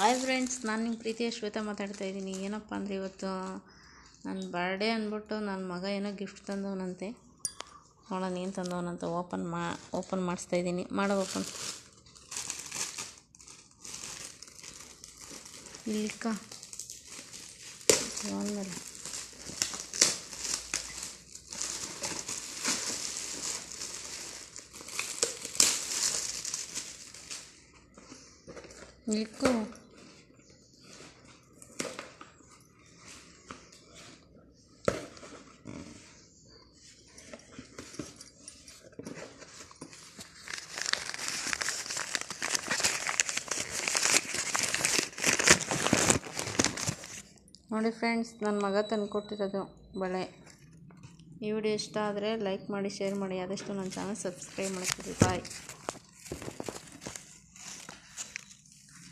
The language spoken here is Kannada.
ಹಾಯ್ ಫ್ರೆಂಡ್ಸ್, ನಾನು ನಿಮ್ಮ ಪ್ರೀತಿಯ ಶ್ವೇತಾ ಮಾತಾಡ್ತಾ ಇದ್ದೀನಿ. ಏನಪ್ಪ ಅಂದರೆ ಇವತ್ತು ನನ್ನ ಬರ್ಡೇ ಅಂದ್ಬಿಟ್ಟು ನನ್ನ ಮಗ ಏನೋ ಗಿಫ್ಟ್ ತಂದವನಂತೆ. ನೋಡೋಣ ಏನು ತಂದವನಂತ ಓಪನ್ ಮಾಡಿಸ್ತಾ ಇದ್ದೀನಿ. ಮಾಡೋ ಓಪನ್ ಇಲ್ಲಿಕ್ಕ ಒಂದಲ್ಲ ಇಲ್ಲಿಕ್ಕೂ ನೋಡಿ ಫ್ರೆಂಡ್ಸ್, ನನ್ನ ಮಗ ತಂದು ಕೊಟ್ಟಿರೋದು ಬಳೆ. ಈ ವಿಡಿಯೋ ಇಷ್ಟ ಆದರೆ ಲೈಕ್ ಮಾಡಿ, ಶೇರ್ ಮಾಡಿ, ಆದಷ್ಟು ನನ್ನ ಚಾನಲ್ ಸಬ್ಸ್ಕ್ರೈಬ್ ಮಾಡ್ತೀವಿ. ಬಾಯ್.